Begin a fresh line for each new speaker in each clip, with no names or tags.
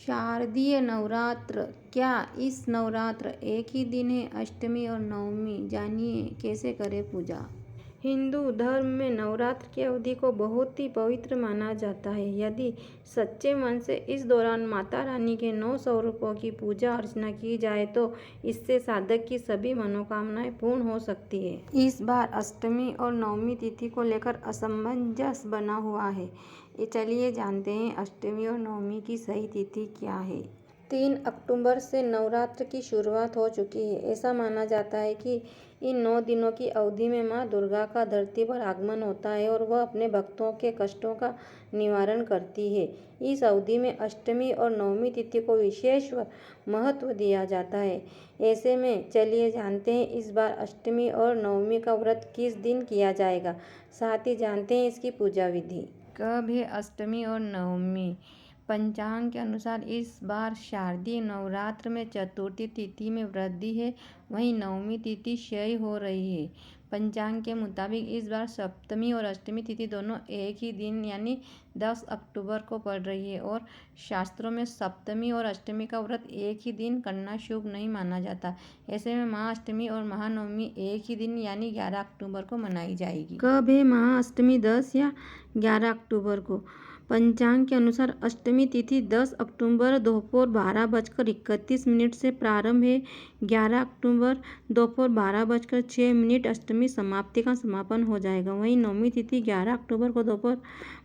शारदीय नवरात्र। क्या इस नवरात्र एक ही दिन है? अष्टमी और नवमी। जानिए कैसे करें पूजा। हिंदू धर्म में नवरात्र की अवधि को बहुत ही पवित्र माना जाता है। यदि सच्चे मन से इस दौरान माता रानी के 9 स्वरूपों की पूजा अर्चना की जाए तो इससे साधक की सभी मनोकामनाएं पूर्ण हो सकती है। इस बार अष्टमी और नवमी तिथि को लेकर असमंजस बना हुआ है। चलिए जानते हैं अष्टमी और नवमी की सही तिथि क्या है। 3 अक्टूबर से नवरात्र की शुरुआत हो चुकी है। ऐसा माना जाता है कि इन 9 दिनों की अवधि में मां दुर्गा का धरती पर आगमन होता है और वह अपने भक्तों के कष्टों का निवारण करती है। इस अवधि में अष्टमी और नवमी तिथि को विशेष महत्व दिया जाता है। ऐसे में चलिए जानते हैं इस बार अष्टमी और नवमी का व्रत किस दिन किया जाएगा, साथ ही जानते हैं इसकी पूजा विधि। कब है अष्टमी और नवमी? पंचांग के अनुसार इस बार शारदीय नवरात्र में चतुर्थी तिथि में वृद्धि है, वहीं नवमी तिथि क्षय हो रही है। पंचांग के मुताबिक इस बार सप्तमी और अष्टमी तिथि दोनों एक ही दिन यानी 10 अक्टूबर को पड़ रही है और शास्त्रों में सप्तमी और अष्टमी का व्रत एक ही दिन करना शुभ नहीं माना जाता। ऐसे में महाअष्टमी और महानवमी एक ही दिन यानी 11 अक्टूबर को मनाई जाएगी। कब है महाअष्टमी? 10 या 11 अक्टूबर को। पंचांग के अनुसार अष्टमी तिथि 10 अक्टूबर दोपहर 12:31 से प्रारंभ है। 11 अक्टूबर दोपहर 12:06 अष्टमी समाप्ति का समापन हो जाएगा। वहीं नवमी तिथि 11 अक्टूबर को दोपहर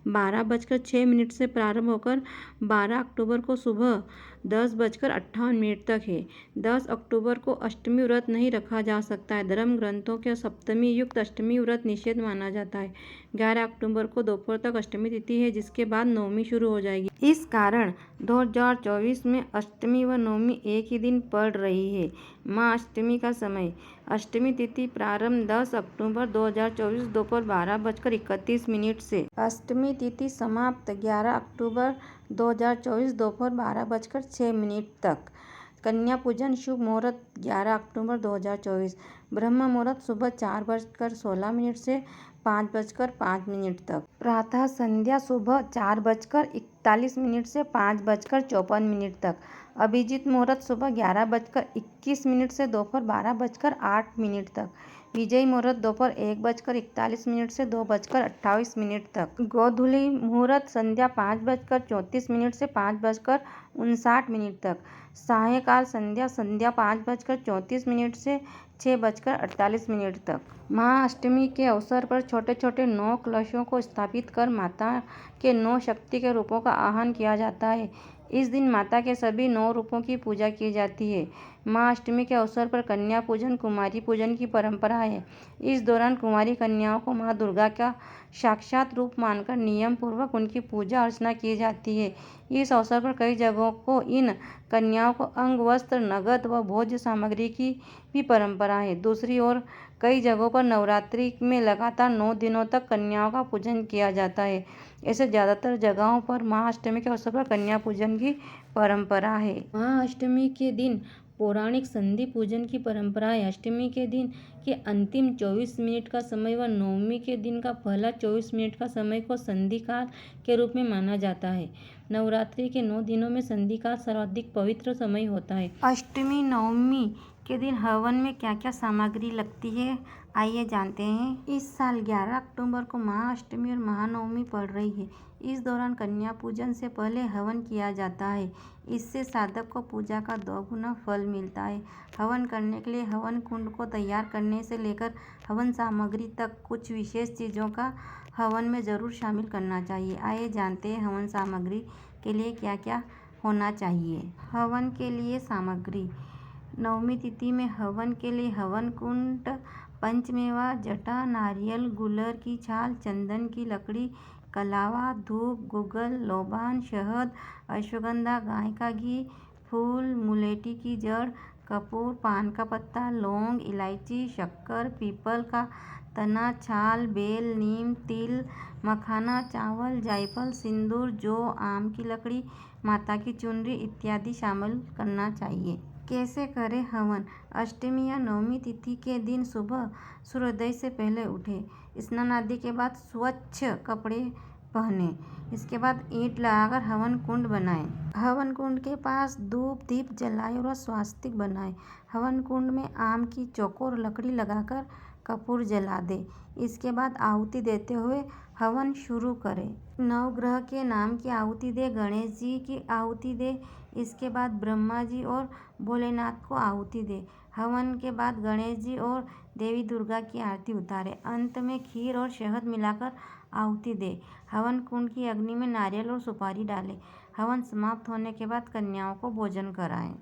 12:06 से प्रारंभ होकर 12 अक्टूबर को सुबह 10:58 तक है। 10 अक्टूबर को अष्टमी व्रत नहीं रखा जा सकता है। धर्म ग्रंथों के सप्तमी युक्त अष्टमी व्रत निषेध माना जाता है। 11 अक्टूबर को दोपहर तक अष्टमी तिथि है, जिसके बाद नवमी शुरू हो जाएगी। इस कारण 2024 में अष्टमी व नवमी एक ही दिन पड़ रही है। माँ अष्टमी का समय। अष्टमी तिथि प्रारंभ 10 अक्टूबर 2024 दोपहर 12:31 से। अष्टमी तिथि समाप्त 11 अक्टूबर 2024 दोपहर 12:06 तक। कन्या पूजन शुभ मुहूर्त 11 अक्टूबर 2024। ब्रह्म मुहूर्त सुबह 4:16 से 5:05 तक। प्रातः संध्या सुबह 4:41 से 5:54 तक। अभिजीत मुहूर्त सुबह 11:21 से दोपहर 12:08 तक। विजयी मुहूर्त दोपहर 1:41 से 2:28 तक। गोधूली मुहूर्त संध्या 5:34 से 5:59 तक। सायंकाल संध्या 5:34 से 6:48 तक। महाअष्टमी के अवसर पर छोटे छोटे 9 कलशों को स्थापित कर माता के 9 शक्ति के रूपों का आह्वान किया जाता है। इस दिन माता के सभी 9 रूपों की पूजा की जाती है। महाअष्टमी के अवसर पर कन्या पूजन, कुमारी पूजन की परंपरा है। इस दौरान कुमारी कन्याओं को माँ दुर्गा का साक्षात रूप मानकर नियम पूर्वक उनकी पूजा अर्चना की जाती है। इस अवसर पर कई जगहों को इन कन्याओं को अंग वस्त्र, नगद व भोज्य सामग्री की भी परंपरा है। दूसरी ओर कई जगहों पर नवरात्रि में लगातार 9 दिनों तक कन्याओं का पूजन किया जाता है। ऐसे ज़्यादातर जगहों पर महाअष्टमी के अवसर पर कन्या पूजन की परंपरा है। महाअष्टमी के दिन पौराणिक संधि पूजन की परंपरा है। अष्टमी के दिन के अंतिम 24 मिनट का समय व नवमी के दिन का पहला 24 मिनट का समय को संधि काल के रूप में माना जाता है। नवरात्रि के 9 दिनों में संधि काल सर्वाधिक पवित्र समय होता है। अष्टमी नवमी के दिन हवन में क्या क्या सामग्री लगती है, आइए जानते हैं। इस साल 11 अक्टूबर को महाअष्टमी और महानवमी पड़ रही है। इस दौरान कन्या पूजन से पहले हवन किया जाता है। इससे साधक को पूजा का 2 गुना फल मिलता है। हवन करने के लिए हवन कुंड को तैयार करने से लेकर हवन सामग्री तक कुछ विशेष चीज़ों का हवन में ज़रूर शामिल करना चाहिए। आइए जानते हैं हवन सामग्री के लिए क्या क्या होना चाहिए। हवन के लिए सामग्री। नवमी तिथि में हवन के लिए हवन कुंड, पंचमेवा, जटा, नारियल, गुलर की छाल, चंदन की लकड़ी, कलावा, धूप, गुग्गल, लोबान, शहद, अश्वगंधा, गाय का घी, फूल, मुलेठी की जड़, कपूर, पान का पत्ता, लौंग, इलायची, शक्कर, पीपल का तना, छाल, बेल, नीम, तिल, मखाना, चावल, जायफल, सिंदूर, जौ, आम की लकड़ी, माता की चुनरी इत्यादि शामिल करना चाहिए। कैसे करें हवन? अष्टमी या नवमी तिथि के दिन सुबह सूर्योदय से पहले उठें, स्नान आदि के बाद स्वच्छ कपड़े पहने। इसके बाद ईंट लगाकर हवन कुंड बनाए। हवन कुंड के पास धूप दीप जलाए और स्वास्तिक बनाए। हवन कुंड में आम की चौकोर लकड़ी लगाकर कपूर जला दे। इसके बाद आहुति देते हुए हवन शुरू करे। नवग्रह के नाम की आहुति दे। गणेश जी की आहुति दे। इसके बाद ब्रह्मा जी और भोलेनाथ को आहुति दे। हवन के बाद गणेश जी और देवी दुर्गा की आरती उतारे। अंत में खीर और शहद मिलाकर आहुति दे। हवन कुंड की अग्नि में नारियल और सुपारी डालें। हवन समाप्त होने के बाद कन्याओं को भोजन कराएं।